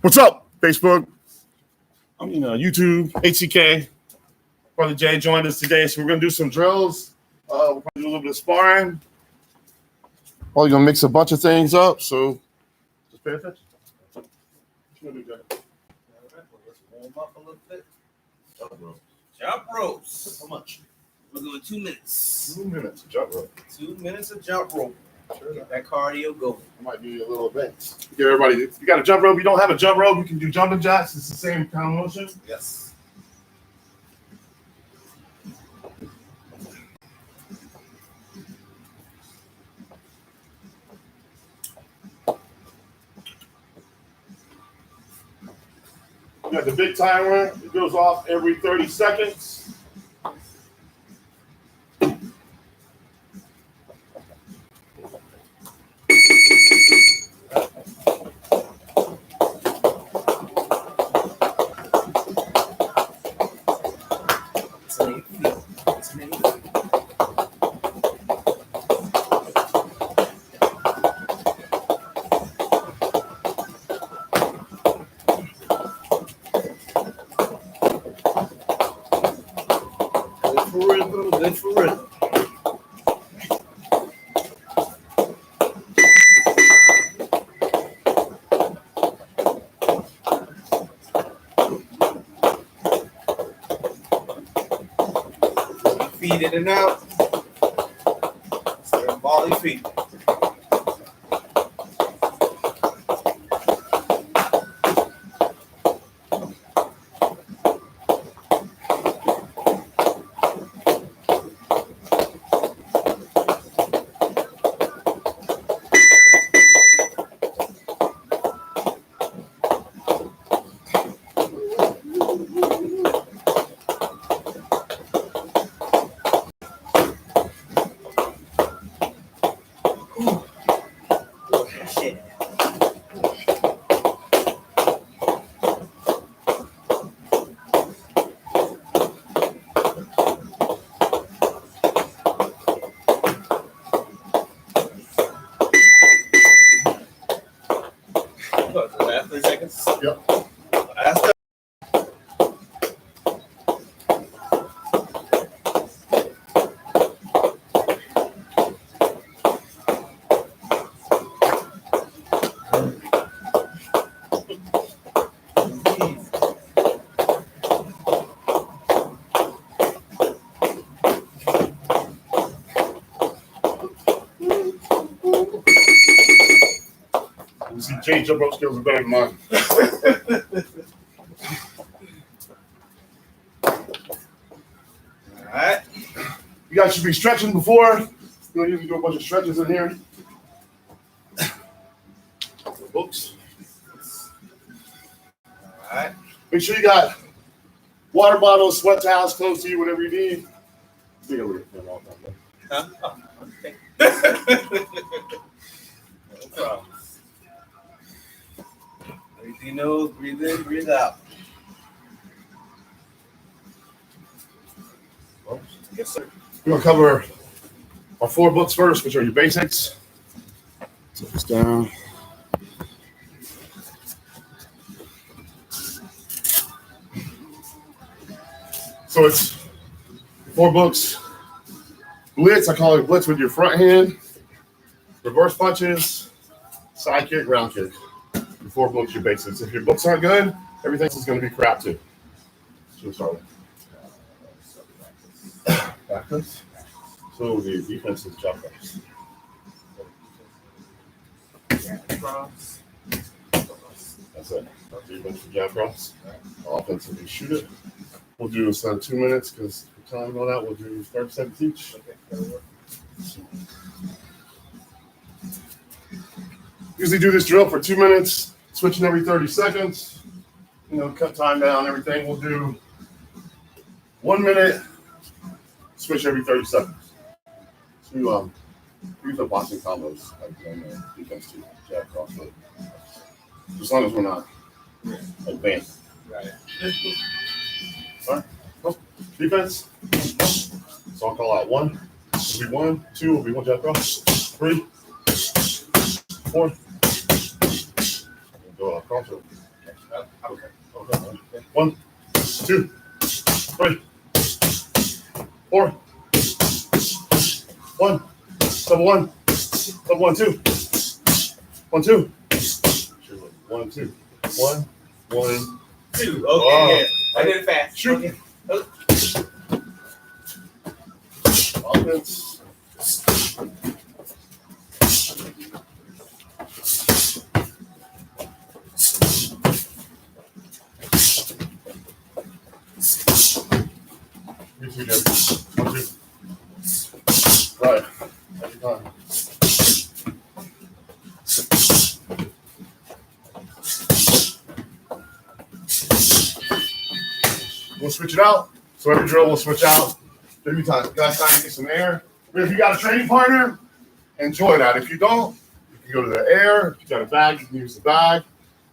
What's up, Facebook? YouTube, HCK. Brother Jay joined us today, so we're going to do some drills. We're going to do a little bit of sparring. Probably going to mix a bunch of things up, so just pay attention. What you going to do, Jay? Let's warm up a little bit. Jump rope. Jump ropes. How much? We're doing 2 minutes. 2 minutes of jump rope. 2 minutes of jump rope. Sure. Get that cardio going. It might be a little advanced. Get everybody. If you got a jump rope, you don't have a jump rope, you can do jumping jacks. It's the same kind of motion. Yes. You got the big timer. It goes off every 30 seconds. Good for real. Feet in and out. Start volley feet. Last 30 seconds. Yep. Last 30. You see, Jay's jump rope skills are better than mine. All right. You guys should be stretching before. We'll usually do a bunch of stretches in here. Books. All right. Make sure you got water bottles, sweat towels close to you, whatever you need. Take a look at them all time. Huh? Oh, okay. No problem. Breathe in, nose, breathe in, breathe out. Yes, sir. We're going to cover our 4 books first, which are your basics. Set this down. So it's 4 books. Blitz, I call it blitz with your front hand. Reverse punches, side kick, round kick. Your 4 books, your basics. If your books aren't good, everything else is going to be crap too. So we'll start with practice. So the defense is jump ups. Cross. That's it. Defense for jab cross. Offensively shoot it. We'll do instead of 2 minutes because for time going out, we'll do 30 seconds each. Okay, that'll work. Usually do this drill for 2 minutes, switching every 30 seconds. Cut time down, everything. We'll do 1 minute, switch every 30 seconds. So use up boxing combos like defense too, jab cross. As long as we're not advanced. Right. All right. Go. Defense. So I'll call out 1. Will be 1, 2. Will be 1 jab cross. 3, 4. Go cross over. Okay. Okay. 1, 2, 3, 4. 1, double 1, double 1, 2, 1, 2. 1, 2, 1, 1, 2. Okay, Oh. yeah. I did it fast. Shoot. Okay. Offense. You two, Jim. 1, 2. Right. Every time. We'll switch it out. So every drill we'll switch out. Give you time. You got time to get some air. But if you got a training partner, enjoy that. If you don't, you can go to the air. If you got a bag, you can use the bag.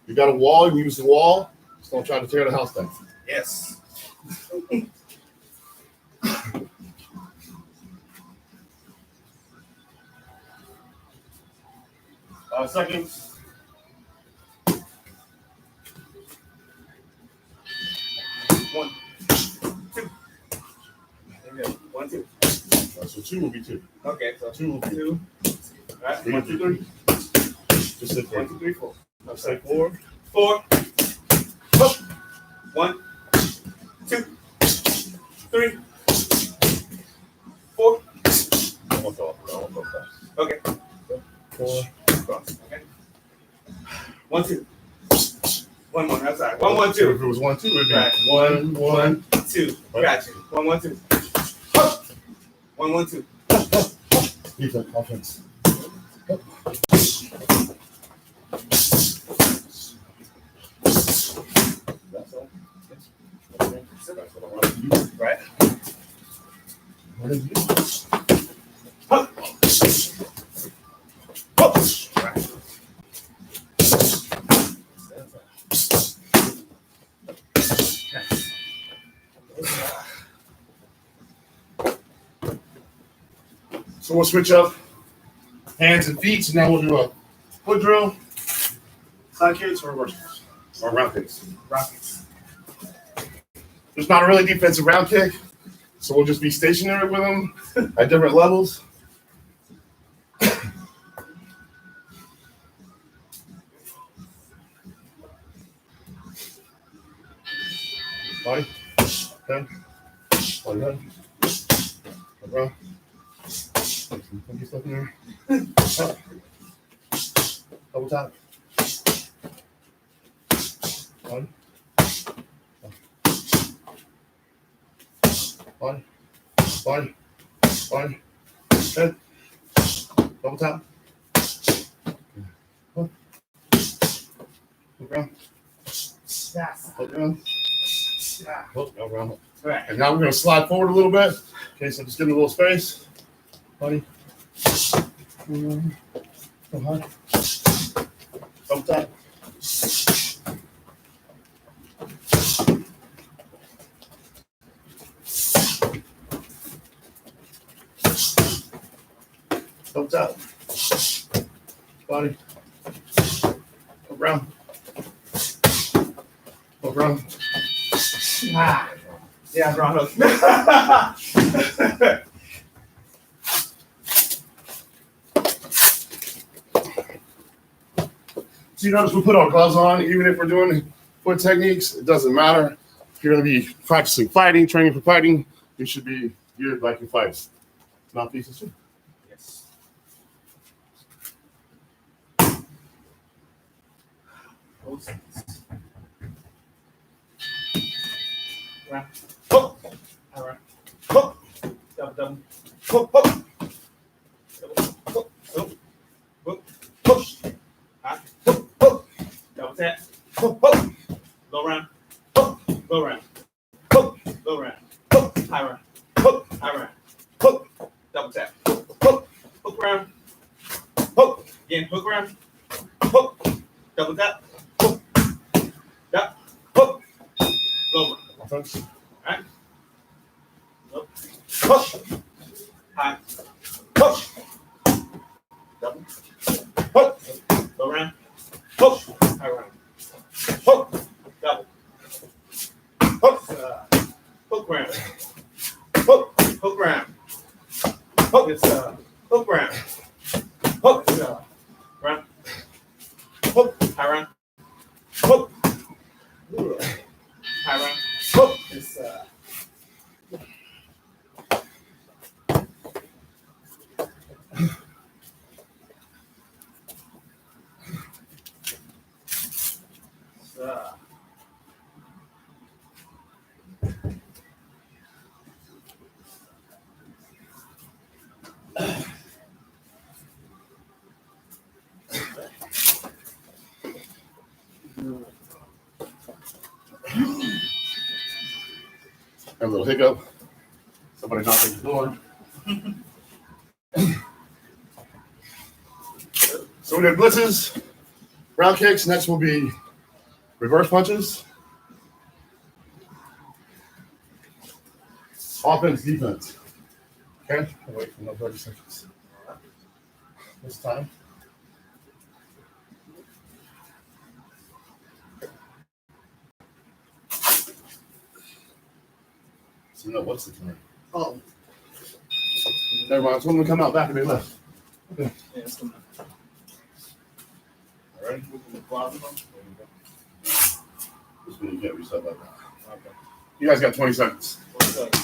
If you got a wall, you can use the wall. Just don't try to tear the house down. Yes. 5 seconds. 1, 2. Okay. 1, 2. So 2 will be 2. Okay, so 2 will be 2. All right. 3, 1, 2, 3. Just say 1, 2, 3, 4. I'll say 4. 4. 1, 2, 3, 4. I won't go fast. Okay. 4. Cross. Okay. 1, 2. 1, 1. I'm sorry. 1, 1, So 2. if it was 1, 2, it'd be Right. 1, 1. 2. Got you. 1, 1, 2. 1, 1, 2. Defense, offense. That's all. Yes. Okay. That's what I want to do. Right. What is it? Right. So we'll switch up hands and feet. So now we'll do a foot drill, side kicks, or reversals, or round kicks. Rockets. There's not a really defensive round kick, so we'll just be stationary with them at different levels. Body, head, body, head, around. Put your stuff in there. Up. Double tap. Body. Body. Body. Body. Head. Double tap. Up. Look around. Yes. Look around. Yeah. Look around. Right. And now we're going to slide forward a little bit. Okay, so just give me a little space. Body. Go high. Double tap. Double tap. Body. Around. Around. Ah. Yeah, wrong hook. So you notice we put our gloves on, even if we're doing foot techniques, it doesn't matter. If you're going to be practicing fighting, training for fighting, you should be geared like you fight. Mouthpieces too. Yes. Right. Hook, All right. hook, Double, double. hook, hook, Hook, hook, hook, hook, high, hook, hook, double tap, hook, hook, low round, hook, low round, hook, low round, hook, high round, hook, high round, hook, double tap, hook, hook round, hook, again, hook round, hook, double tap, hook, tap, hook. low round, Offense. right? Low, Hook, high, hook, double, hook, low round, hook, high round, hook, A little hiccup. Somebody knocked at the door. So we did blitzes, round kicks. Next will be reverse punches. Offense, defense. Okay, I'll wait for another 30 seconds. This time. So no, what's the time? Oh. Never mind. So when we come out back and they left. Okay. Yeah, it's coming. All right. This one you can't reset like that. Okay. You guys got 20 seconds. What's up?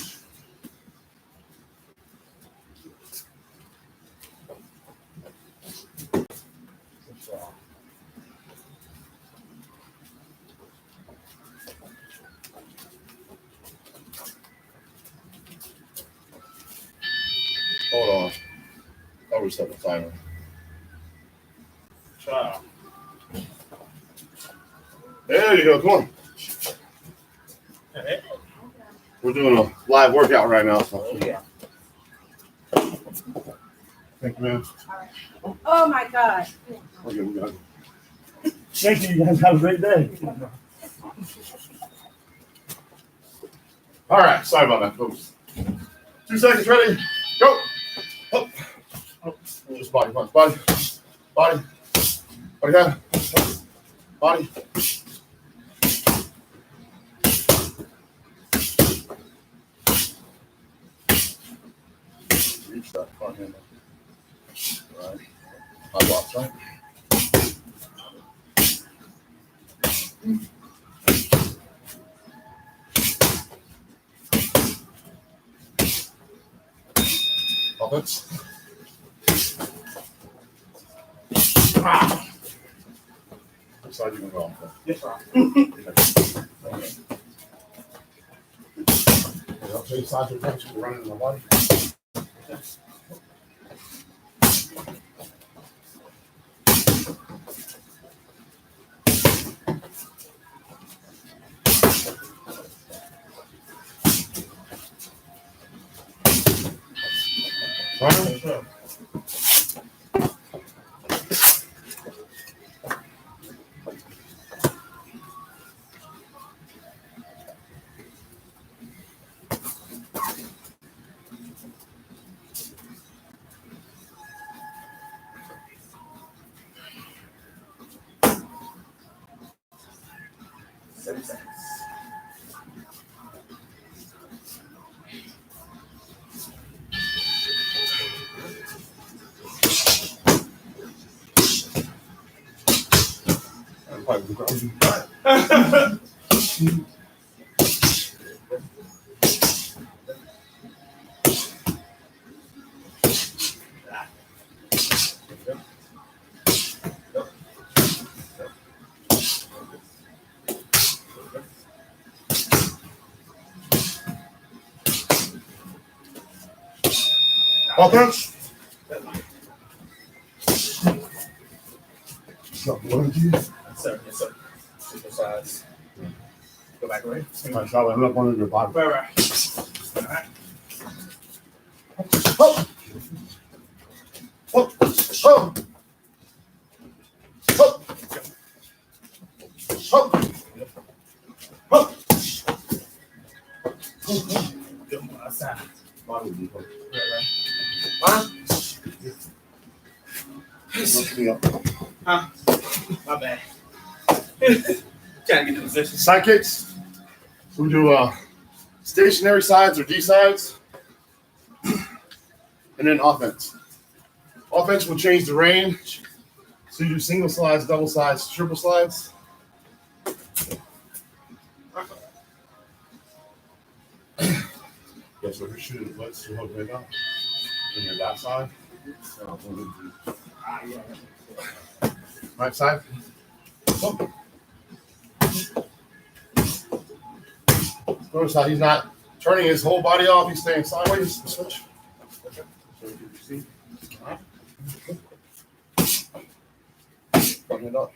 Hold on. I'll reset the timer. Try. There you go. Come on. Hey. We're doing a live workout right now. So. Oh, yeah. Thank you, man. Oh my God. Okay, we got it. Thank you. You guys have a great day. All right. Sorry about that, folks. 2 seconds. Ready? Go. Up. Up. Just body punch. Body. Body. Body down. Body. Reach that front hand. Right. My blocks, right? Offense. Which side you gonna go on? Yes, sir. I'll change sides of punch. We're running in the body. Yes, sir. Offense. Yes, sir. Yes, sir. Super size. Go back away. My shot went up under your body. Right. All right. Oh! Oh! Oh! Oh! Oh! Oh! Good one outside. Body will be hooked. Right. Huh? Lift me up. Huh? My bad. Trying to get the position. Side kicks. So we do stationary sides or D sides. And then offense. Offense will change the range. So you do single slides, double slides, triple slides. Yeah, so if you're shooting the blitz, you hold it up. And your left side. Yeah. Right side. Oh. Notice how he's not turning his whole body off. He's staying sideways. Switch. Okay. So you see. All right. Button it up.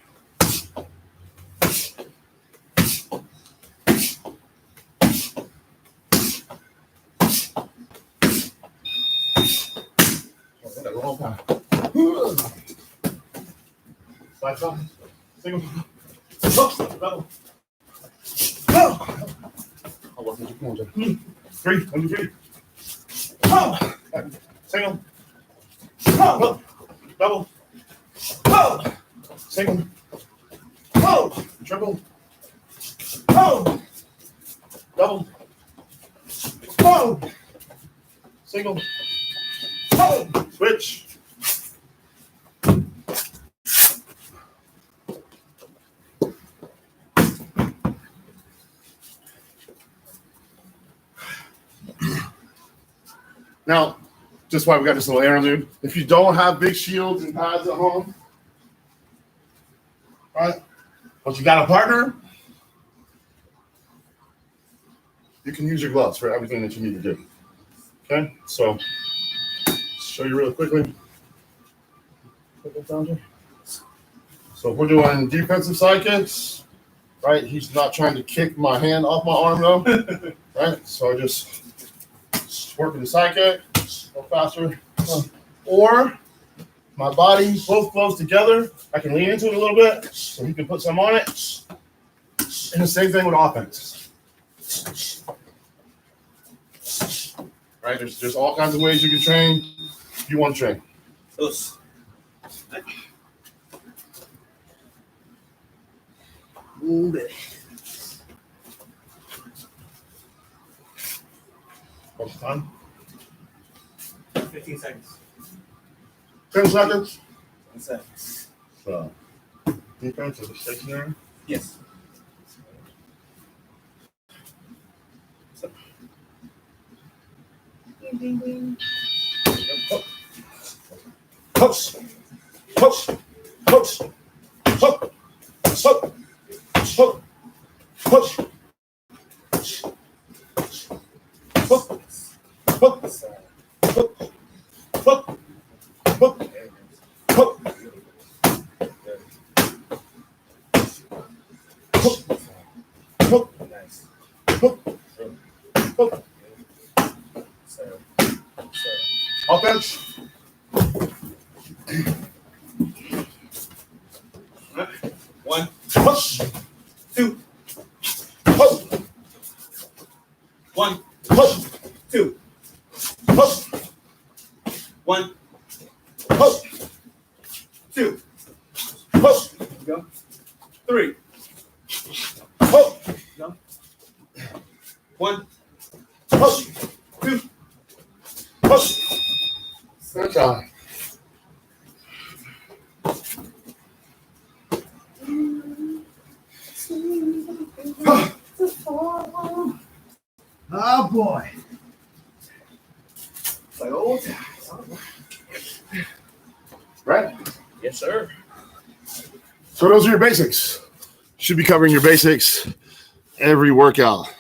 Side shot. Single. Double. I wasn't just going to. 3, 1, 2, 3. Single. Double. Single. Triple. Double. Single. Switch. Now, just why we got this little interlude. If you don't have big shields and pads at home, right? But you got a partner, you can use your gloves for everything that you need to do. Okay, so show you really quickly. So if we're doing defensive side kicks, right? He's not trying to kick my hand off my arm though, right? So I just working the side kick, go faster. Or my body, both gloves together, I can lean into it a little bit so he can put some on it. And the same thing with offense. Right? There's all kinds of ways you can train if you want to train. Those. Move it. What's the time? 15 seconds. 10 seconds. 10 seconds. So, defense is stationary. Yes. Push. Push. Push. Push. Push. Push. Offense. One, Push. 2, Push. 1, Push. 2, Push. 1, Push. 2, Push. go. 3, Push. go. 1, Push. 2. Push. Good job. Oh boy. It's like old times. Right? Yes, sir. So those are your basics. Should be covering your basics every workout.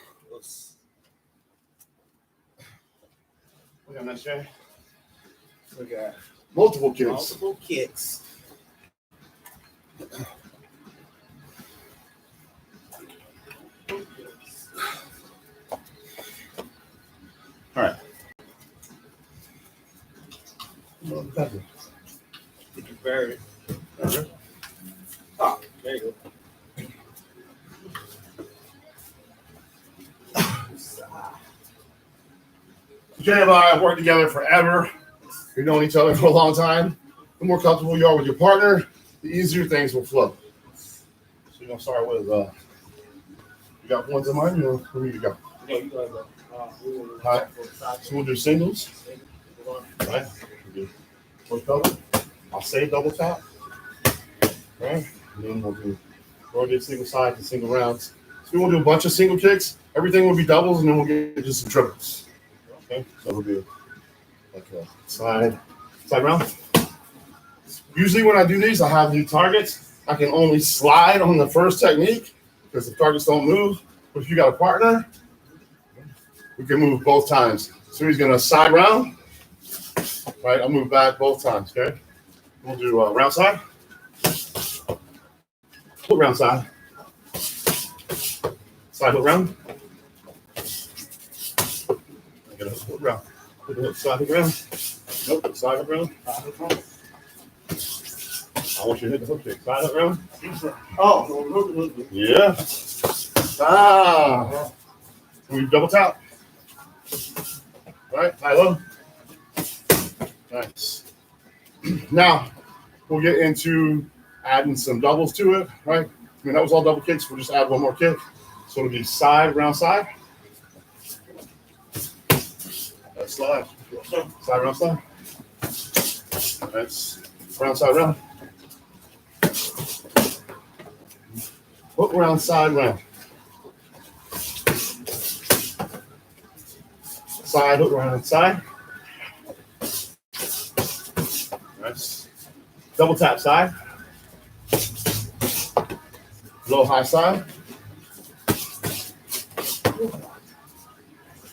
We got next Jay. We got Multiple kicks. multiple kicks. All right. Did you bury it? Oh, there you go. Jay and I have worked together forever. We've known each other for a long time. The more comfortable you are with your partner, the easier things will flow. So you're gonna start with you got ones in mind, or who you got? No, you got it. All right. So we'll do singles. All right. We'll do first double. I'll say double tap. All right. And then we'll do rotate single sides and single rounds. So we'll do a bunch of single kicks. Everything will be doubles, and then we'll get just some triples. Okay. So we'll do like a side round. Usually when I do these, I have new targets. I can only slide on the first technique because the targets don't move. But if you got a partner, we can move both times. So he's gonna side round. Right, I'll move back both times, okay? We'll do round side. Hook round side. Side hook round. I get a hook round. Hook side hook round. Nope, side hook round. I want you to hit the hook kick. Side hook round. Oh, Yeah. Ah. We double tap. Right, high low. Nice. Now we'll get into adding some doubles to it, right? I mean, that was all double kicks. We'll just add one more kick. So it'll be side, round, side. That's slide. Side, round, side. That's round, side, round. Hook, round, side, round. Side, hook, round, side. Nice. Double tap side. Low, high side.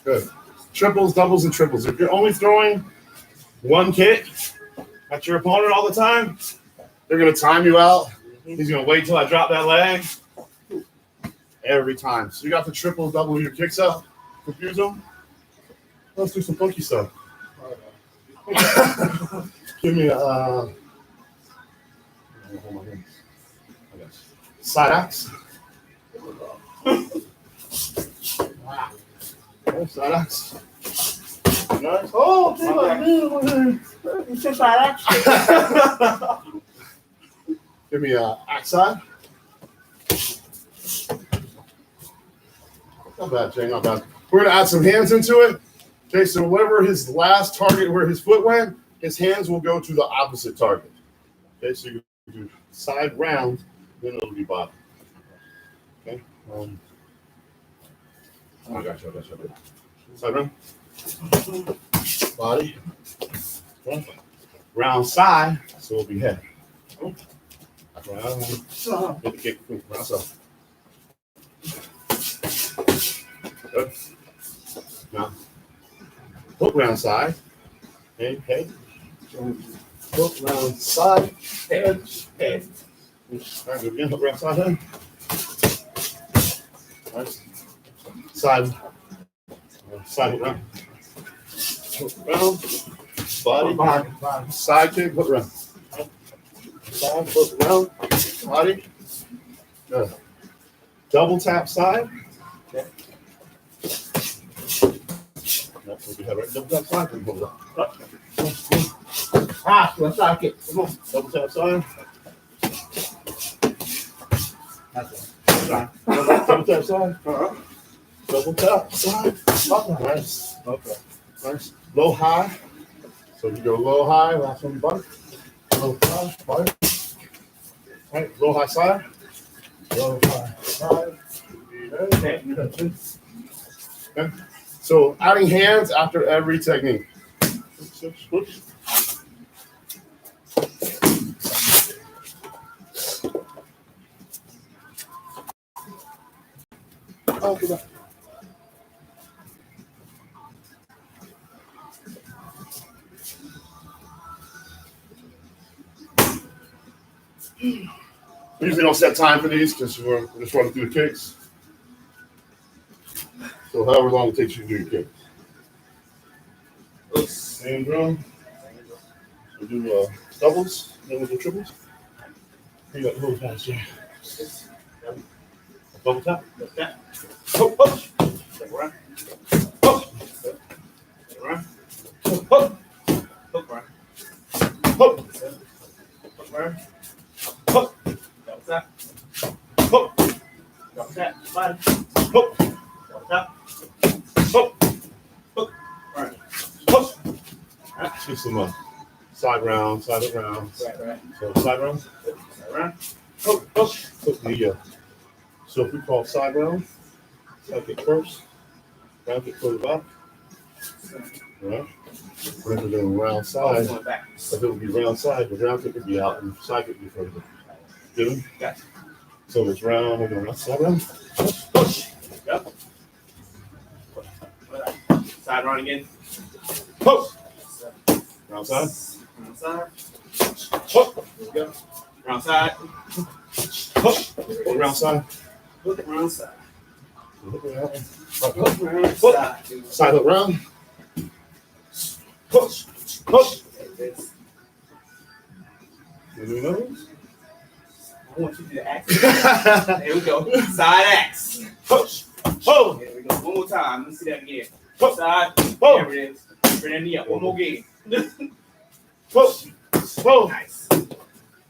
Good. Triples, doubles, and triples. If you're only throwing one kick at your opponent all the time, they're going to time you out. He's going to wait till I drop that leg every time. So you got the triples, double your kicks up. Confuse them. Let's do some funky stuff. Give me a side axe. Side axe. Nice. Oh, you said side axe. Give me a axe side. Not bad, Jay. Not bad. We're gonna add some hands into it. Okay, so whatever his last target, where his foot went, his hands will go to the opposite target. Okay, so you do side round, then it'll be bottom. Okay. I got you. Side round. Body. Okay. Round side, so it'll be head. Round. Hit the kick. Round side. Good. Now, hook round side. Okay, head. Hook round side. Head. Head. All right, good again. Hook round side, head. Nice. Side. Side hook round. Hook round. Body. Side kick. Hook round. Side hook round. Body. Good. Double tap side. Okay. That's what we have right. Double tap side. Hold up. Let's knock it. Come on. Double tap side. Double tap side. Double tap side. Nice. Okay. Nice. Low high. So you go low high. Last one, body. Low high. Body. All right. Low high side. Low high side. Okay. Okay. So adding hands after every technique. Switch. Oh, good. We usually don't set time for these because we're just running through the kicks. So however long it takes you to do your kicks. Same drum. We do doubles, then we do triples. You got the whole pass here. Double tap. Hook, hook. Step around. Hook. Step around. Hook. Hook around. Hook. Hook around. Hook. Double tap. Hook. Double tap. Body. Hook. Double tap. Hook. Hook. All right. Hook. All right. Let's do some side round, side hook round. Right. So side round. Side round. Hook. Hook. Hook the So if we call side round, side kick first, round kick further back. All right. We're going to do round side. If it would be round side, the round kick would be out and side kick would be further. Get him? Gotcha. So it's round, we're going side round. Push. Yep. Side round again. Hook. Round side. Round side. Hook. There we go. Round side. Hook. Round side. Hook round side. Hook round. Hook round Hook. side. Side hook round. Hook. Hook. You do those? I want you to do the axe. There we go. Side axe. Hook. Hook. There we go. One more time. Let me see that again. Hook. Side. Hook. There it is. Bring that knee up. One more game. Hook. Hook. Nice.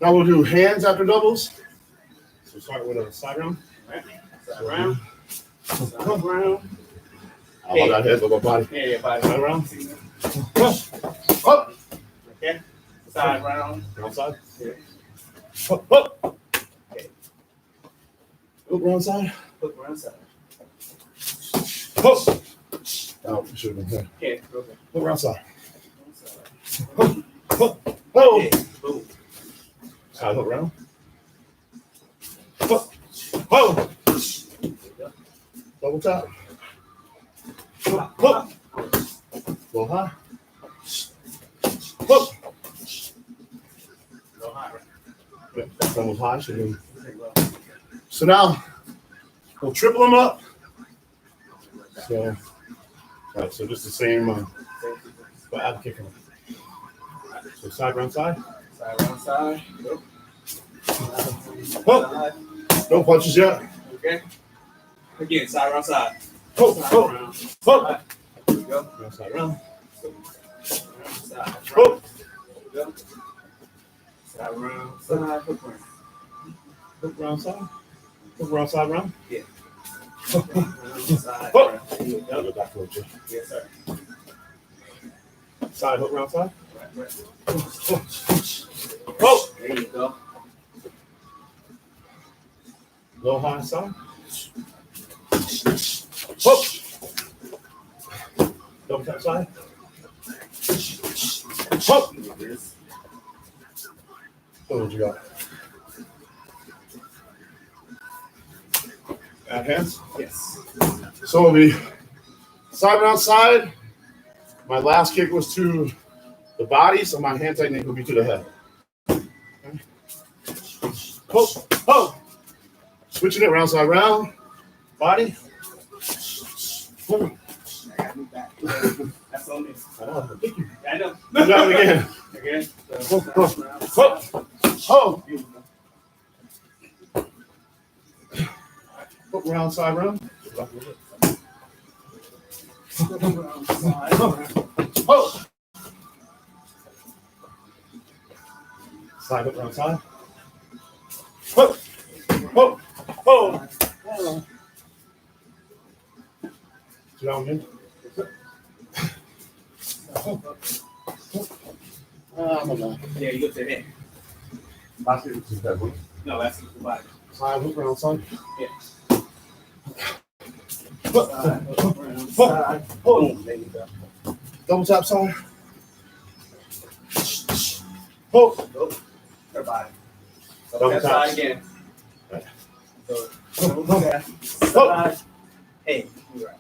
Now we'll do hands after doubles. So start with a side round. Right. Side round. Side round. How about that head with my body? Yeah, body. Side round. Hook. Okay. Side round. Round side. Yeah. Hook. Hook. Okay. Hook round side. Hook round side. Hook. Oh, we should have been here. Okay. Okay. Hook round side. Round side. Hook. Hook. Yeah. Boom. Side hook round. Hook. Hook. Double tap. Hook. Hook. Low high. Hook. Go high. Yeah, almost high. So now we'll triple them up. So, all right, so just the same, but add kicking. So side round side. Side round side. Go. Hook. Side. No punches yet. Okay. Again, side round side. Hook. Side Hook. round. Hook. There we go. Round side round. Side. Hook. Go. Side round. Side. Hook round. Hook round side. Hook round side round. Round side. Hook. Round. There you I'll go. go back for it. Yes, sir. Side hook round side. Right. Hook. There you go. Low high side. Hook. Double tap side. Hook. What you got? Add hands. Yes. So it'll be side round side. My last kick was to the body, so my hand technique will be to the head. Okay. Hook. Hook. Switching it round side round. Body. Hook. I gotta move back. That's on me. I know. I think you I know. got it again. Again. Hook. Hook. Hook. Hook round side round. Hook. Side hook round side. Hook. Hook. Hook. Down again. Yeah, you go to the head. Last kick was that one. No, that's the body. Side hook round side. Yeah. Hook. Side. Boom. There you go. Double tap side. Hook. Her body. Double Tap tap. side again. So, Hook. side. Hey, you're right.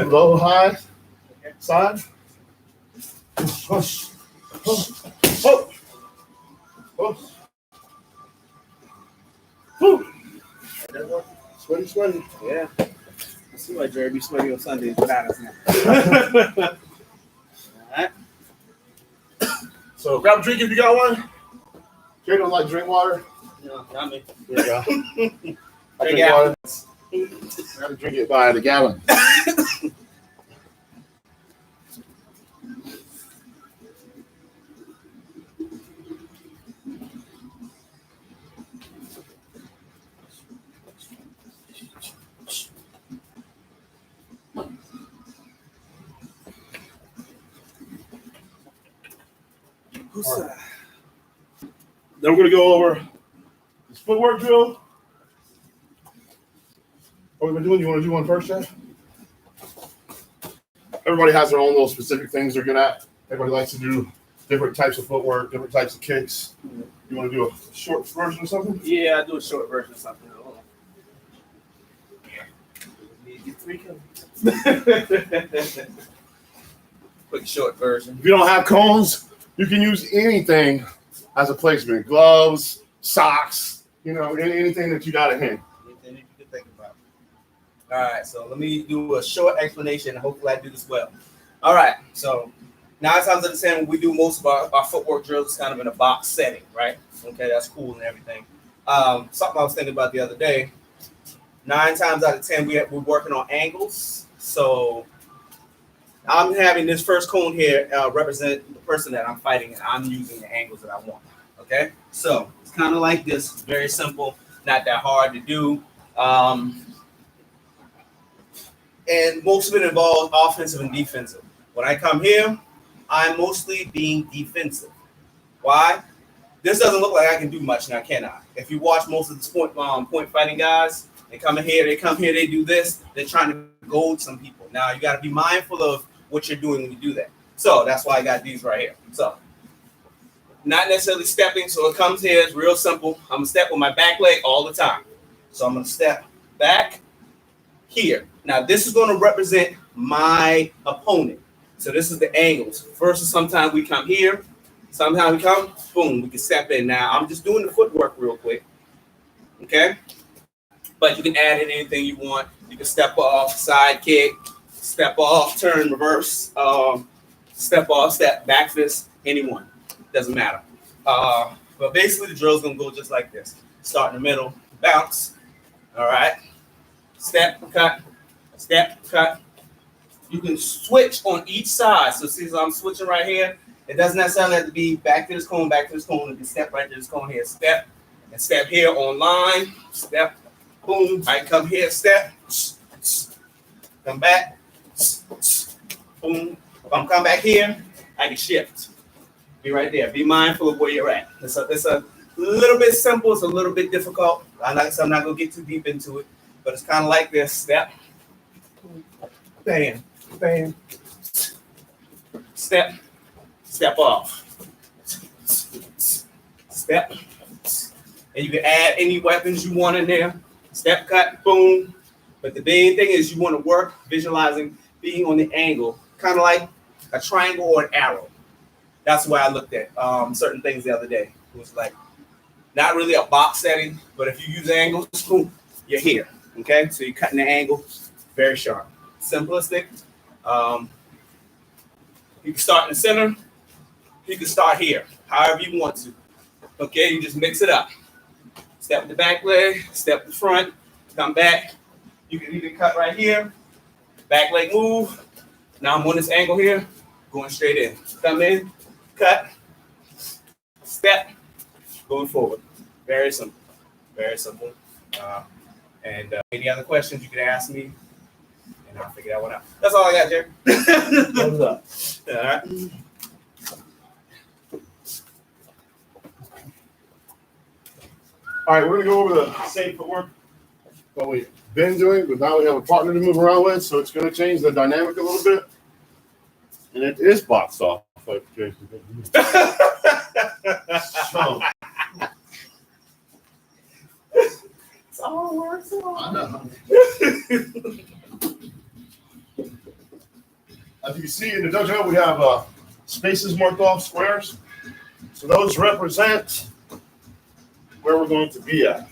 Low high side. Hush. Hook. Hook. Woo. Sweaty, sweaty. Yeah. I see why Jerry be sweaty on Sundays without us now. All right. So grab a drink if you got one. Jay don't like drink water. No, not me. There you go. I Drink drink water. I gotta drink it by the gallon. Who's Then we're gonna go over this footwork drill. What we've been doing, you want to do one first, Jeff? Everybody has their own little specific things they're good at. Everybody likes to do different types of footwork, different types of kicks. You want to do a short version or something? Yeah, I do a short version of something. Hold on. Need to get 3 kills. Quick short version. If you don't have cones, you can use anything as a placement. Gloves, socks, anything that you got at hand. Anything you can think about. All right, so let me do a short explanation. Hopefully I do this well. All right, so 9 times out of 10, we do most of our footwork drills is kind of in a box setting, right? Okay, that's cool and everything. Something I was thinking about the other day, 9 times out of 10, we're working on angles. So I'm having this first cone here represent the person that I'm fighting, and I'm using the angles that I want, okay? So it's kind of like this, very simple, not that hard to do. And most of it involves offensive and defensive. When I come here, I'm mostly being defensive. Why? This doesn't look like I can do much now, can I? If you watch most of the point fighting guys, they come here, they do this. They're trying to goad some people. Now, you got to be mindful of what you're doing when you do that. So that's why I got these right here. So not necessarily stepping. So it comes here. It's real simple. I'm going to step with my back leg all the time. So I'm going to step back here. Now, this is going to represent my opponent. So this is the angles. Versus sometimes we come here. Sometimes we come, boom, we can step in. Now, I'm just doing the footwork real quick. Okay? But you can add in anything you want. You can step off, side kick, step off, turn, reverse, step off, step, back fist, anyone. Doesn't matter. But basically, the drill is going to go just like this. Start in the middle, bounce. All right? Step, cut, step, cut. You can switch on each side. So see, so I'm switching right here. It doesn't necessarily have to be back to this cone, back to this cone. You can step right to this cone here, step, and step here on line, step, boom. I come here, step, come back, boom. If I'm come back here, I can shift. Be right there. Be mindful of where you're at. It's a little bit simple. It's a little bit difficult. I'm not going to get too deep into it, but it's kind of like this. Step, bam, bam, step, step off, step, and you can add any weapons you want in there. Step, cut, boom. But the main thing is you want to work visualizing being on the angle, kind of like a triangle or an arrow. That's the way I looked at certain things the other day. It was like not really a box setting, but if you use angles, boom, you're here. Okay, so you're cutting the angle, very sharp, simplistic. You can start in the center. You can start here, however you want to. Okay, you just mix it up. Step with the back leg, step the front, come back. You can either cut right here, back leg move. Now I'm on this angle here, going straight in. Come in, cut, step, going forward. Very simple, very simple. And any other questions you can ask me, and I'll figure that one out. That's all I got, Jerry. Thumbs up. All right. All right, we're going to go over the same footwork what we've been doing, but now we have a partner to move around with, so it's going to change the dynamic a little bit. And it is boxed off. Like Jason. So, It's all works. I know. As you can see in the dojo, we have spaces marked off, squares. So those represent where we're going to be at.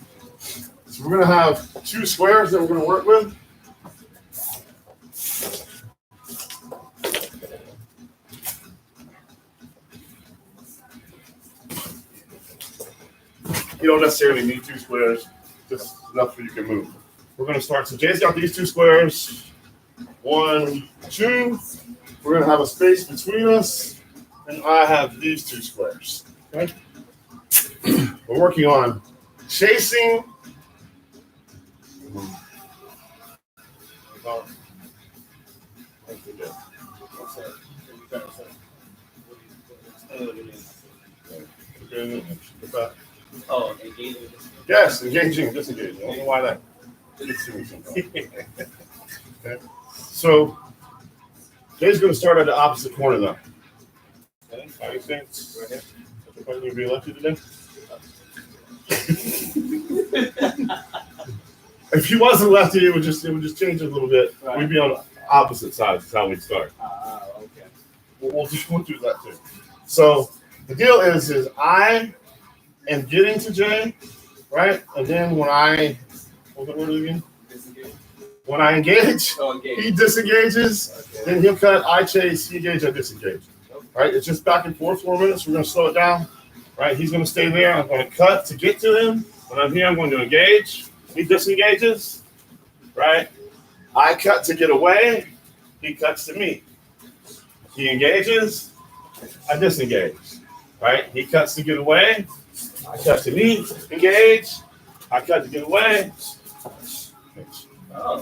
So we're going to have 2 squares that we're going to work with. You don't necessarily need 2 squares, just enough so you can move. We're going to start. So Jay's got these 2 squares. 1, 2. We're going to have a space between us, and I have these 2 squares. Okay. We're working on chasing. Oh, engaging. Yes, engaging, disengaging. I don't know why that didn't see me sometimes. Okay. So Jay's going to start at the opposite corner though. Okay, how you think? Right here. That's the you'll be elected today. If he wasn't lefty, it would just change a little bit. Right. We'd be on opposite sides is how we start. Okay. We'll do that too. So the deal is I am getting to Jay, right? And then when I when I engage, he disengages, then he'll cut, I chase, he engage, I disengage. Right? It's just back and forth 4 minutes. We're gonna slow it down. Right? He's gonna stay there. I'm gonna cut to get to him. When I'm here, I'm going to engage. He disengages. Right? I cut to get away. He cuts to me. He engages. I disengage. Right? He cuts to get away. I cut to me. Engage. I cut to get away.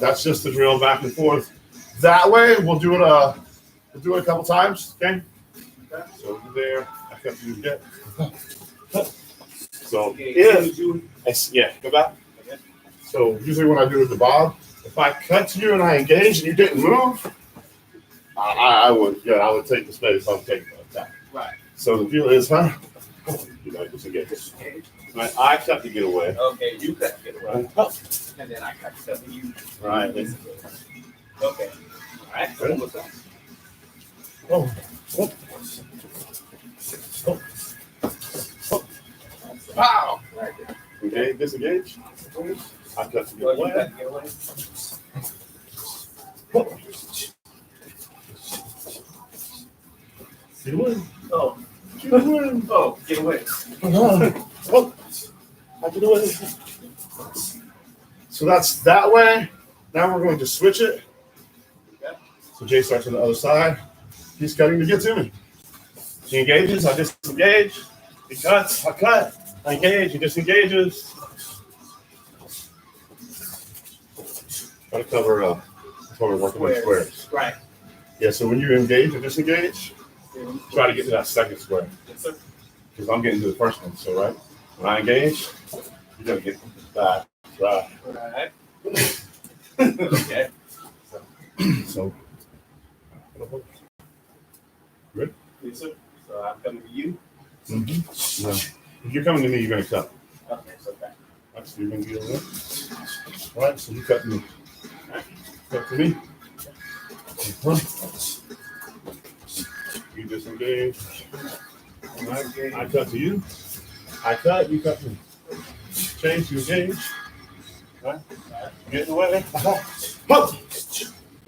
That's just the drill back and forth. That way, we'll do it a couple times. Okay. So over there, I cut to get. So yeah, go back. So usually when I do the bob, if I cut to you and I engage and you didn't move, I would take the space. I'm taking that. Right. So the deal is, you know, disengage. Right. I cut to get away. Okay, you cut to get away. And then I cut to you. Right. Okay. All right. Ready? Oh. Wow. Okay, disengage. I cut to get away. Get away. Oh. Get away. Oh, get away. Oh, I get away. So that's that way. Now we're going to switch it. So Jay starts on the other side. He's cutting to get to me. He engages, I disengage. He cuts, I cut. I engage, he disengages. Try to cover working with squares. Right. Yeah, so when you engage or disengage, try to get to that second square. Yes, sir. Because I'm getting to the first one. So, right? When I engage, you got to get back. Right. Okay. So, good? Yes, sir. So I'm coming to you. Mm-hmm. No. If you're coming to me, you're going to cut. Okay, so okay. Right, so you're going to be over there. All right, so you cut me. Cut to me. You disengage. I cut to you. I cut, you cut me. Change, you engage. All right. Get in the way. Far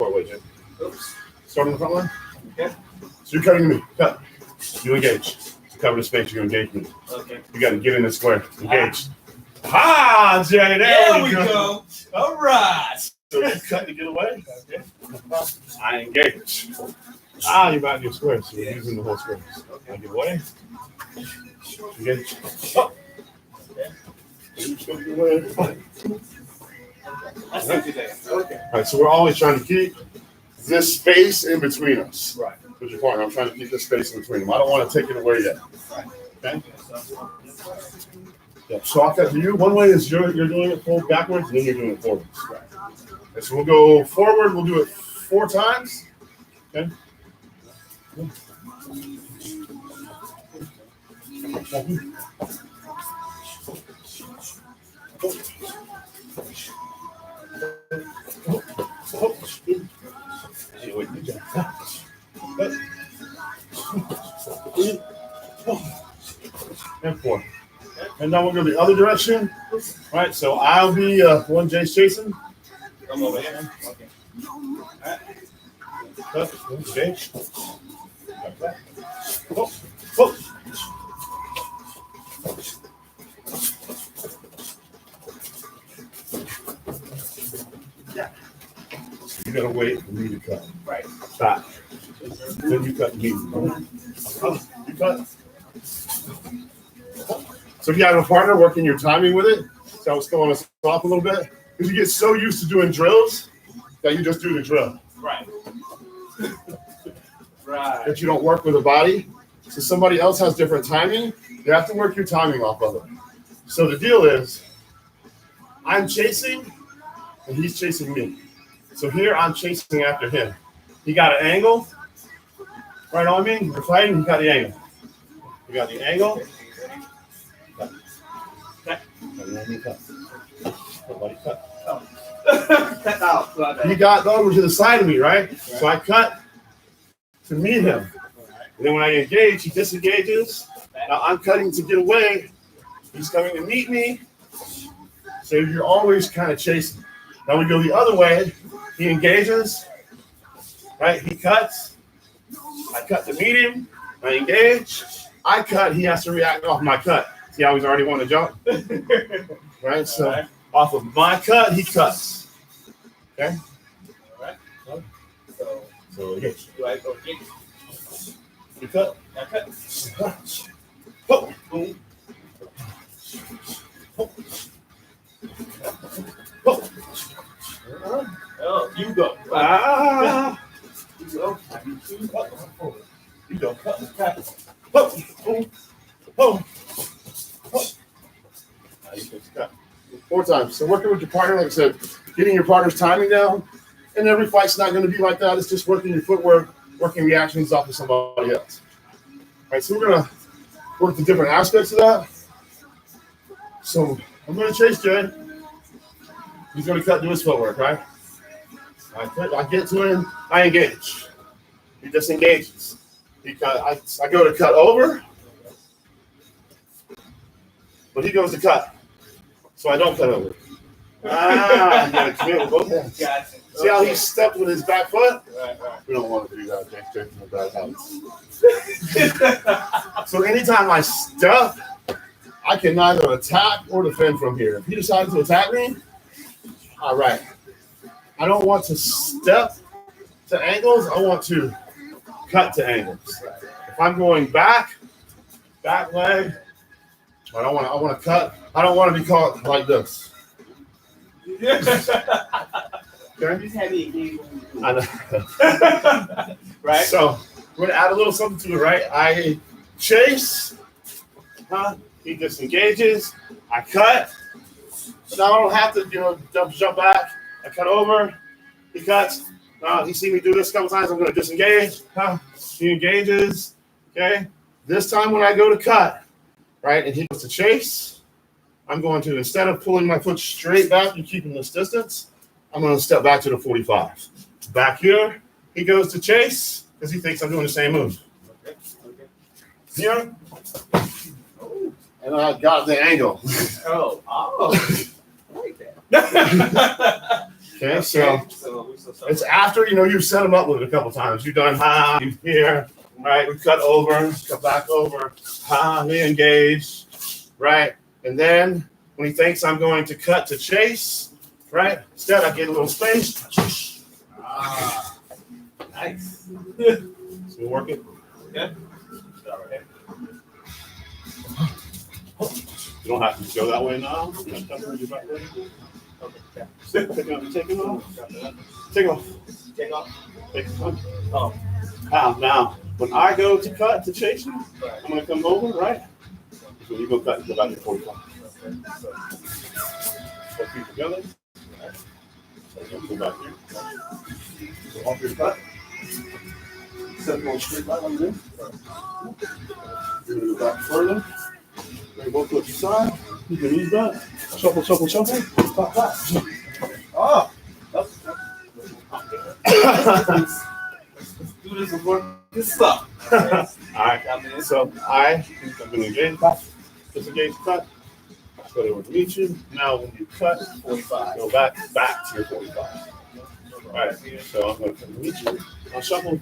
away, Jim. Oops. Start on the front line. Okay. So you're cutting to me. Cut. You engage. To cover the space, you engage me. Okay. You got to get in the square. Engage. Ha, Jay. There we go. All right. So you cut to get away. Okay. I engage. You're about to get square, so we're using the whole square. I get away. Engage. Oh. You still get away. Okay. All right, so we're always trying to keep this space in between us. Right. With your partner, I'm trying to keep this space in between them. I don't want to take it away yet. Okay? Yeah, so I'll cut to you. One way is you're doing it forward backwards, and then you're doing it forwards. Right. Okay, so we'll go forward. We'll do it 4 times. Okay? And 4. And now we'll go the other direction. All right, so I'll be one Jay's chasing. Come over here. Okay. Okay. Oh, oh. You gotta wait for me to cut. Right. Stop. Then you cut me. You cut. So if you have a partner working your timing with it, so it's throwing us off a little bit. Because you get so used to doing drills that you just do the drill. Right. Right. That you don't work with the body. So somebody else has different timing. You have to work your timing off of it. So the deal is, I'm chasing, and he's chasing me. So here I'm chasing after him. He got an angle. Right on me. We're fighting. He got the angle. You got the angle. Cut. And then he cut. Nobody cut. cut out. He got over to the side of me, right? So I cut to meet him. And then when I engage, he disengages. Now I'm cutting to get away. He's coming to meet me. So you're always kind of chasing. Now we go the other way. He engages, right? He cuts. I cut to meet him. I engage. I cut. He has to react off my cut. See how he's already want to jump? Right? So off of my cut, he cuts. Okay? All right. So yes. Do I go kick? You cut. I cut. Oh. Boom. Oh. Oh, you go. Ah. You go. I do two. You go. Cut. Oh. Oh. Oh. Now you can cut. 4 times. So working with your partner, like I said, getting your partner's timing down. And every fight's not going to be like that. It's just working your footwork, working reactions off of somebody else. All right, so we're going to work the different aspects of that. So I'm going to chase Jay. He's going to cut to his footwork, right? I get to him. I engage. He disengages. I go to cut over, but he goes to cut. So I don't cut over. I'm going to commit with both hands. Gotcha. See how he stepped with his back foot? Right. We don't want to do that. Jake's a bad habits. So anytime I step, I can neither attack or defend from here. If he decides to attack me, all right. I don't want to step to angles. I want to cut to angles. If I'm going back leg, I want to cut. I don't want to be caught like this. Okay? Just had me engage. I know. Right? So we're gonna add a little something to it, right? I chase, he disengages, I cut. Now I don't have to, jump back. I cut over, he cuts. He see me do this a couple times, I'm gonna disengage. He engages. Okay. This time when I go to cut, right, and he goes to chase, I'm going to, instead of pulling my foot straight back and keeping this distance, I'm going to step back to the 45. Back here, he goes to chase because he thinks I'm doing the same move. Okay. Here, and I got the angle. Oh. I like that. Okay, so it's after, you've set him up with it a couple times. You've done you here, right? We cut over, cut back over, we engage, right? And then when he thinks I'm going to cut to chase, right? Instead, I get a little space. Nice. So we'll work it. Okay. You don't have to go that way now. Take off. Take off. Oh. Now, when I go to cut to chase you, I'm going to come over, right? So you go cut and go back to 45. Put feet together. So you're going to go back here. Go off your cut. Instead of going straight back like this. You're going to go back further. Bring both foot to the side. You can use that. Shuffle. Pop. Oh. Let's do this before this stuff. All right. So I'm going to engage. Disengage, cut. Go over to meet you. Now when you cut, 45. go back to your 45. All right. So I'm going to come meet you. I'll shuffle.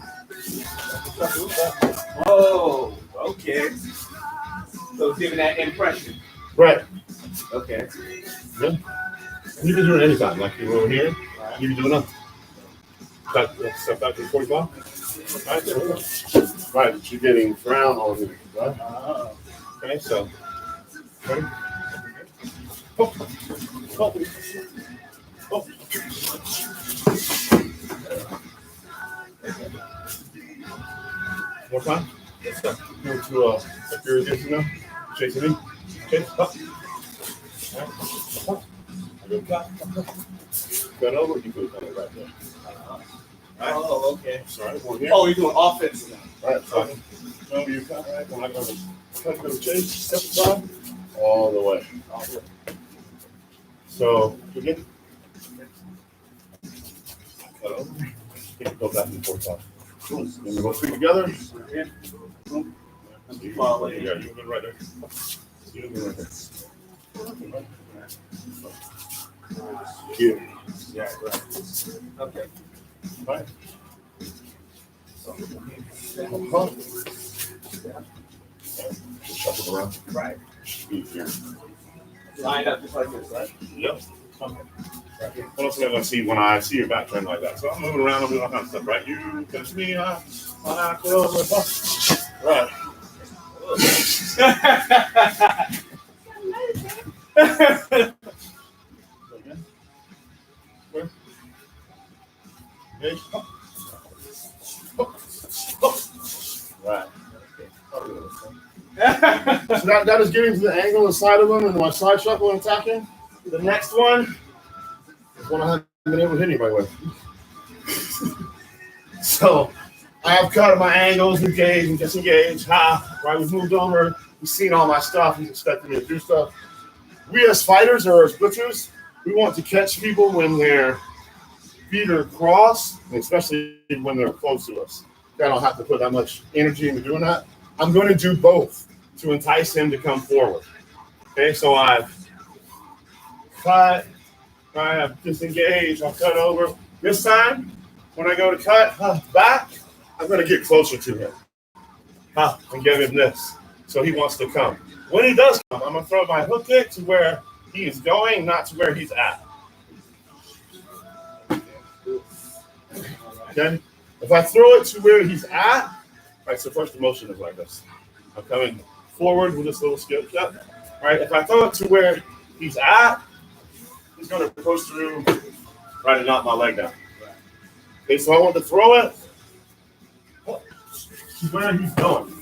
Oh, okay. So it's giving that impression. Right. Okay. Yeah. You can do it anytime. Like you were over here, you can do it. Cut. Step back to 45. All right. There we go. Right. But you're getting frown on here. Right. Okay. So. Ready? Oh. More time? Yes, sir. Go to like you're against now. Chasing me. Chase. Up. Up. I go cut. Cut over. You go cut it right there. Oh, okay. Sorry. One here. Oh, you're doing offense now. Right. So over you cut. Right. When I go to cut, go to chase. Step aside. All the way. So again. cut over. Go back and forth. Then we go feet together. Yeah, you're good right there. You're good right there. Yeah, right. Okay. Right. Shuffle around. Right. Here. Lined up just like this, right? Yep. Okay. What else am I going to see when I see your back turn like that? So I'm moving around, I'm doing all kinds of stuff, right? You catch me, right. Right. So that is getting to the angle inside of them and my side shuffle and attacking. The next one is one I haven't been able to hit anybody with. So I have cut my angles, engage and disengage. Right, we've moved over. He's seen all my stuff. He's expecting me to do stuff. We as fighters or as butchers, we want to catch people when their feet are crossed, and especially when they're close to us. I don't have to put that much energy into doing that. I'm going to do both to entice him to come forward. Okay, so I've cut, I have disengaged, I've cut over. This time, when I go to cut back, I'm going to get closer to him and give him this. So he wants to come. When he does come, I'm going to throw my hook kick to where he is going, not to where he's at. Okay? If I throw it to where he's at, right, so first the motion is like this. I'm coming forward with this little skip step. Right? If I throw it to where he's at, he's going to push through, right, and knock my leg down. Okay, so I want to throw it to where he's going.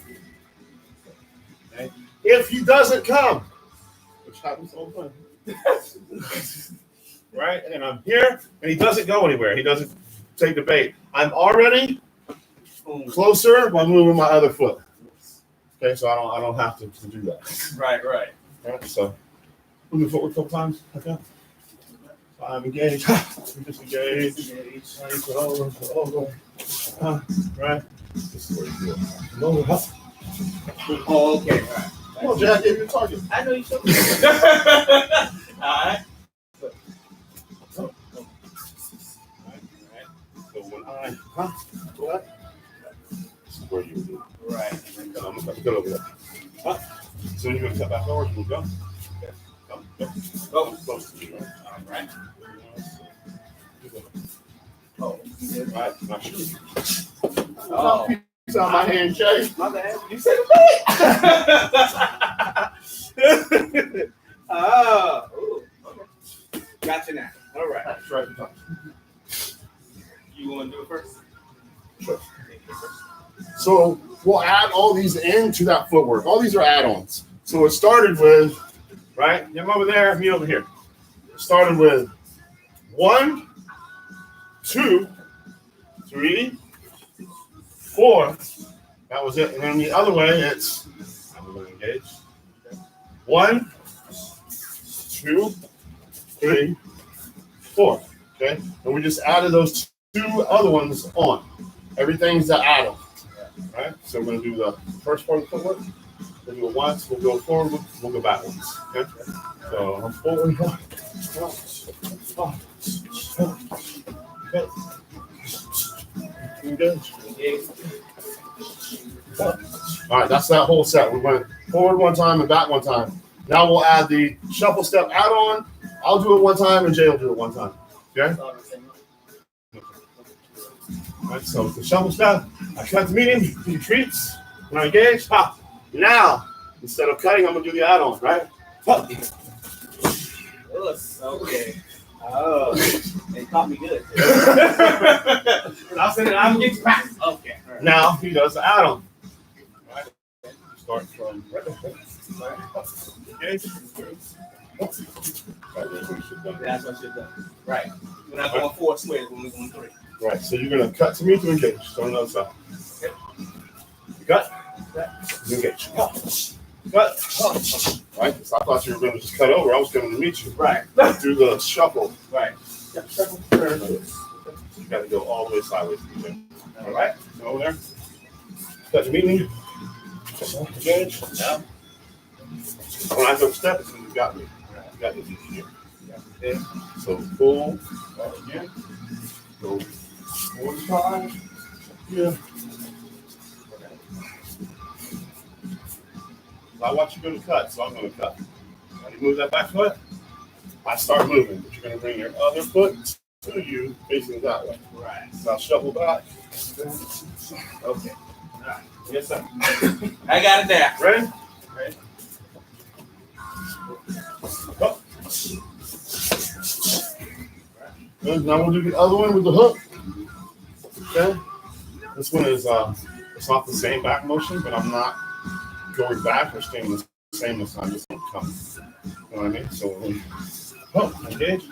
Okay? If he doesn't come, which happens all the time, right, and I'm here, and he doesn't go anywhere. He doesn't take the bait. I'm already closer by moving my other foot. Okay, so I don't have to do that. Right. Right, so move forward a couple times. Okay. So I'm engaged. Disengage. Right. Over. Right. This is where you do it. Lower up. Oh, okay. All right. Come on, Jack. Give you a target. I know you should. All right. So when I what? This is where you do. Right. I'm going to go over there. So you're going to cut back over. We'll go. Okay. Come. Go. Close to you. All right. Oh. Right. Not sure. Oh. It's on my hand, Jay. My bad. You said it. Oh. Ooh. Okay. Gotcha now. All right. That's right. You want to do it first? Sure. So we'll add all these into that footwork. All these are add-ons. So it started with, right? Him over there, me over here. It started with 1, 2, 3, 4. That was it. And then the other way, it's I'm going to engage. 1, 2, 3, 4. Okay, and we just added those 2 other ones on. Everything's the add-on. Right? So we're going to do the first part of the footwork. We'll do it once, we'll go forward, we'll go backwards. Okay? So I'm forward. Engage. All right, that's that whole set. We went forward one time and back one time. Now we'll add the shuffle step add-on. I'll do it one time and Jay will do it one time. Okay? All right, so the shuffle step, I cut the medium, he retreats, when I engage, Now, instead of cutting, I'm going to do the add-on, right? Okay. Oh, they caught me good. I said I'm getting back. Okay. Right. Now, he does the add-on. Right. Start from engage. That's what you've done. Right. We're not going 4 squares, we're only going 3. Right, so you're going to cut to me to engage. So on the other side. Okay. Cut. Engage. Cut. Right, so I thought you were going to just cut over. I was going to meet you. Right. Do the shuffle. Right. Yeah, shuffle. You got to go all the way sideways. All right, over there. Got your meeting. Engage. Yeah. When I go step, it's when you got me. You got me here. Okay. So pull. Again. Go 45. Yeah. I want you to cut, so I'm going to cut. When you move that back foot, I start moving, but you're going to bring your other foot to you facing that way. Right. So I'll shuffle back. Okay. All right. Yes, sir. I got it there. Ready? Ready. Go. Good. Now we'll do the other one with the hook. Okay. This one is it's not the same back motion, but I'm not going back or staying the same this time. This one comes. You know what I mean? So hook, engage.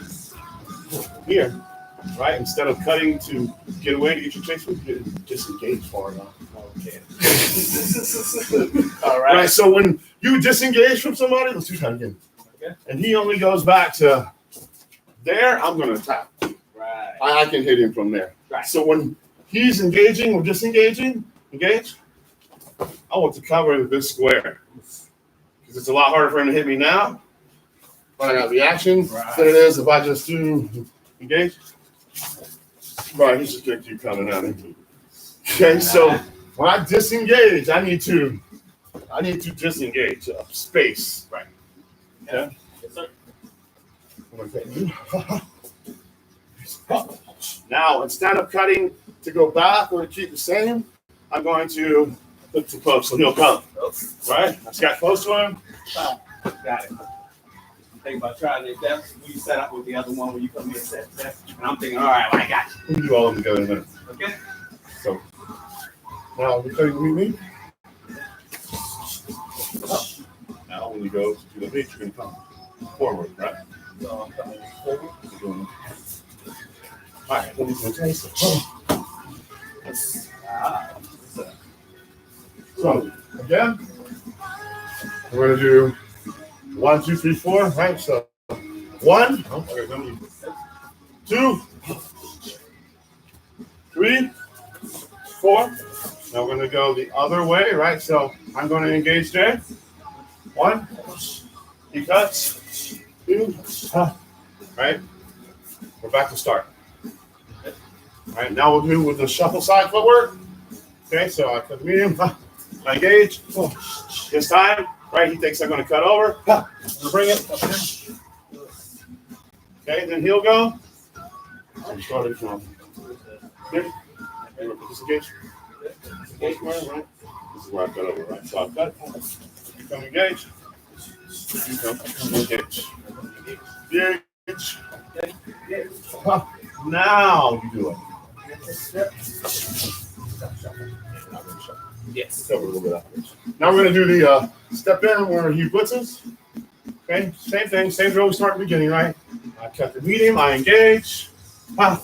Here, right? Instead of cutting to get away to get your chase move, you disengage far enough. Okay. All right. Right. So when you disengage from somebody, let's do that again. Okay. And he only goes back to there, I'm going to attack. Right. I can hit him from there. Right. So when he's engaging or disengaging, engage, I want to cover this square. Because it's a lot harder for him to hit me now. But I got reaction than it is if I just do engage. Right, he's just going to keep coming at me. Okay, so when I disengage, I need to disengage space. Right. Okay. Yes, sir. Now, instead of cutting to go back or to keep the same, I'm going to look too close, so he'll come. Right? I just got close to him. Got it. I'm thinking about trying to that's when you set up with the other one when you come here and set that. And I'm thinking, all right, well, I got you. We can do all of them together in a minute. Okay. So now we're going to meet me. Now when you go to the beach, you're going to come forward, right? So I'm coming forward. All right, let me go taste it. So again, we're going to do 1, 2, 3, 4, right? So 1, 2, 3, 4. Now we're going to go the other way, right? So I'm going to engage there. 1, he cuts. 2, right? We're back to start. All right, now we'll do with the shuffle side footwork. Okay, so I cut the medium, I engage. This time, right, he thinks I'm going to cut over. I'm going to bring it up here. Okay, then he'll go. I'm starting from here. Disengage. Disengage, right? This is where I cut over, right? So I cut. You come engage. You come engage. Engage. Now you do it. Yes. Cover a little bit afterwards. Now we're going to do the step in where he blitzes. Okay, same thing, same drill we start at the beginning, right? I cut the medium, I engage.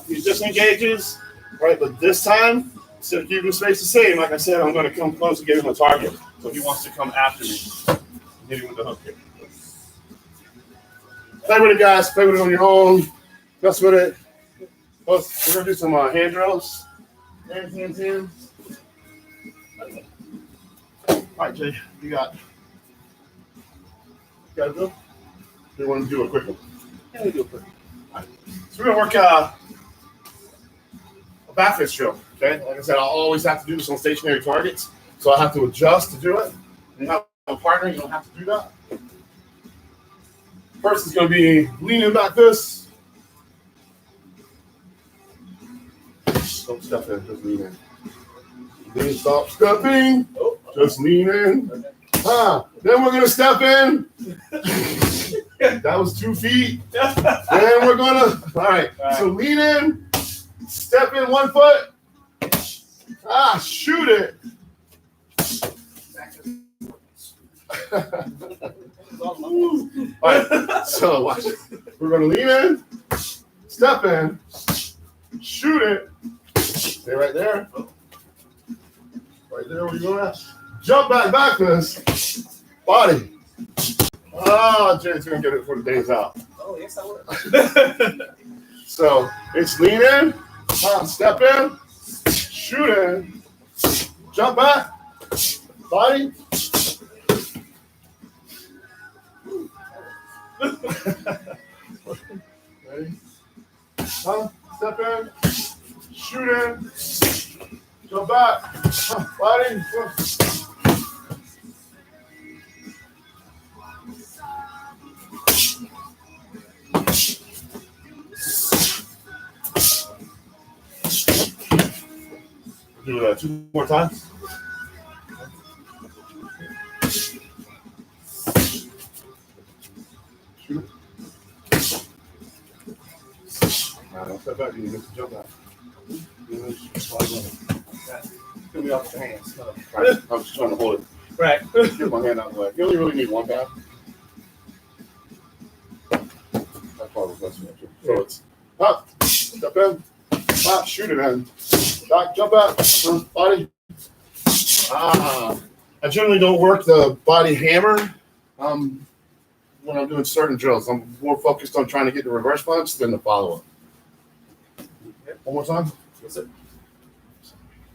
He disengages, right? But this time, instead of keeping the space the same, like I said, I'm going to come close and get him a target. So he wants to come after me. Hit him with the hook here. Play with it, guys. Play with it on your own. Mess with it. We're going to do some hand drills. Hands. All right, Jay, you got a drill? You want to do a quick one? Yeah, we do it quick. All right. So we're going to work a back fist drill, okay? Like I said, I'll always have to do this on stationary targets, so I have to adjust to do it. When you have a partner, you don't have to do that. First is going to be leaning back fist. Don't step in, just lean in. Then stop stepping, just lean in. Then we're going to step in. That was 2 feet. Then we're going to, all right. So lean in, step in 1 foot. Shoot it. All right, so watch it. We're going to lean in, step in, shoot it. Stay right there. Right there where you're at. Jump back fist. Body. Jay's going to get it for the day's out. Oh, yes, I will. So it's lean in, Step in, shoot in, jump back, body. Ready? Step in, shoot in, jump back, body. Do that 2 more times. Shoot. Now step back. You need to jump back. Get me off your hands. Right. I'm just trying to hold it. Right. Get my hand out of the way. You only really need one pass. That's probably the best one. So it's up, step in, pop, shoot it in. Back, jump back, body. I generally don't work the body hammer when I'm doing certain drills. I'm more focused on trying to get the reverse punch than the follow-up. One more time. Yes, sir.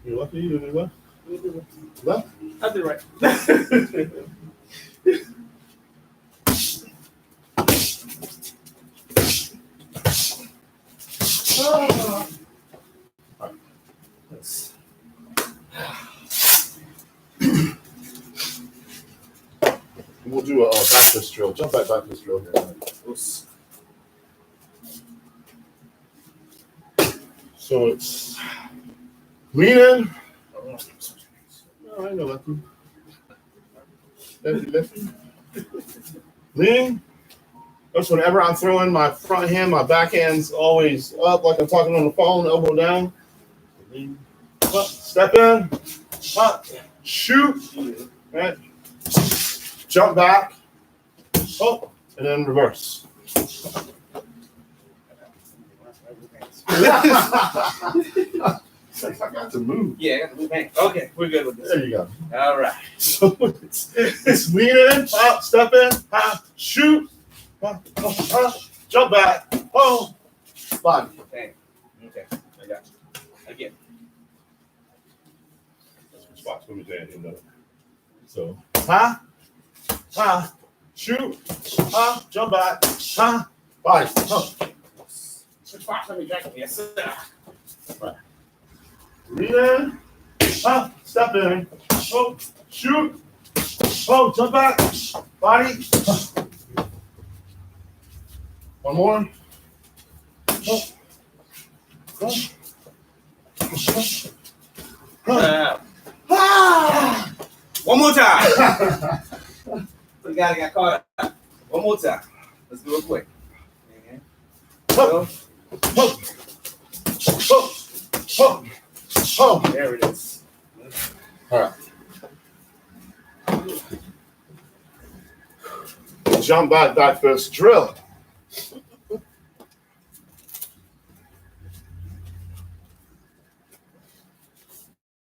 You lucky you did what? Left? I did right. Yes. We'll do a back fist drill. Jump back fist drill here. Oops. So it's lean in. Oh, I know lefty. Lefty. Lean. Notice whenever I'm throwing my front hand, my back hand's always up like I'm talking on the phone, elbow down. Lean. Up, step in. Up. Shoot. Right. Jump back. Oh, and then reverse. I got to move. Yeah, I got to move hands. Okay, we're good with this. There you go. All right. So it's lean in, pop, step in, pop, shoot, pop, jump back, oh, body. Okay. Okay. I got you. Again. Spots for me to so, shoot, jump back, body. Switch spots. Let me check. Yes, sir. Right. Lean in, step in, oh, shoot, oh, jump back, body. One more. One more time. The guy got caught up. One more time. Let's do it quick. There it is. All right. Jump back fist drill.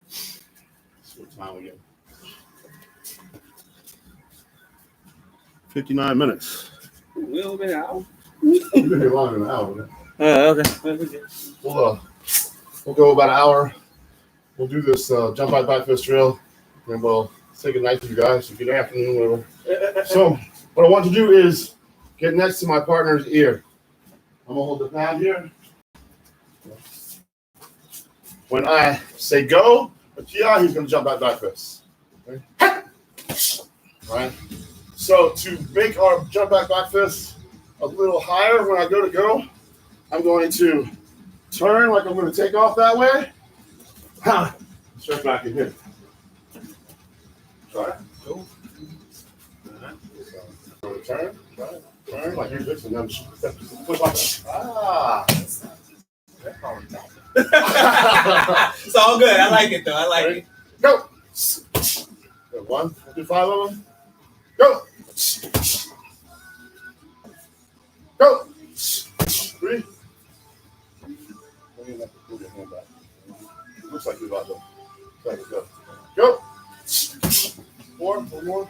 See what time we get. 59 minutes. We only been an hour. We've been here longer than an hour. Okay. We'll go about an hour. We'll do this jump back fist drill, and we'll say good night to you guys. Good afternoon, whatever. So what I want to do is get next to my partner's ear. I'm gonna hold the pad here. When I say go, he's gonna jump back fist. Okay? All right. So to make our jump back fist a little higher when I go to go, I'm going to turn like I'm going to take off that way. Stretch back in here. Try it. Go. So turn. Try it. Turn like you're fixing them. Flip off. It's all good. I like it though. I like it. Go. Good. 1, 2, 5 of them. Go. Go. 3. Move your hand back. Looks like you're about to. Go. Go. 4. 1 more.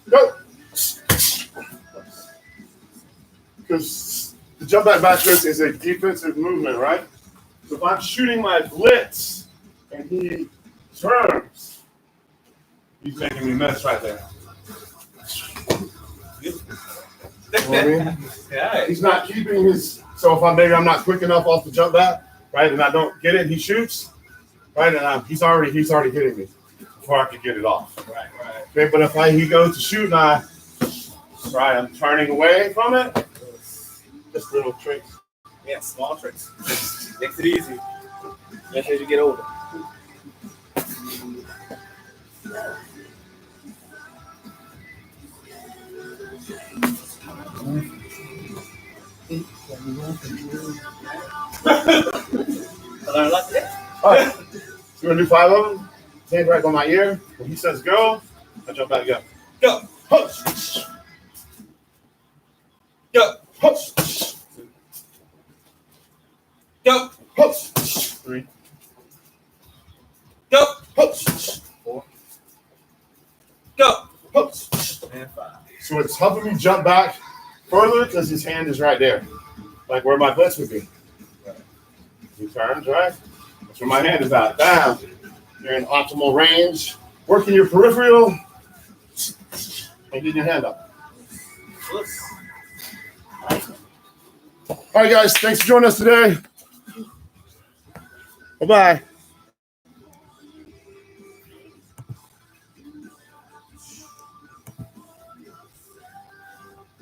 Go. Because the jump back fist is a defensive movement, right? So if I'm shooting my blitz and he turns, he's making me miss right there. You know what I mean? Yeah. He's not keeping his. So if I'm not quick enough off the jump back, right, and I don't get it, he shoots, right, and he's already hitting me before I can get it off. Right. Okay, but if he goes to shoot and I'm turning away from it, just little tricks. Yeah, small tricks. Makes it easy. Especially as you get older. I learned a lot today. All right, so we're gonna do 5 of them. Hand right by my ear. When he says go, I jump back up. Go. Hush. Go. Hush. Go. Hush. 3. Go. Hush. 4. Go. Hush. And 5. So it's helping me jump back further because his hand is right there, like where my blitz would be. He turns, right? That's where my hand is at. Bam. You're in optimal range. Working your peripheral and getting your hand up. All right, guys. Thanks for joining us today. Bye-bye.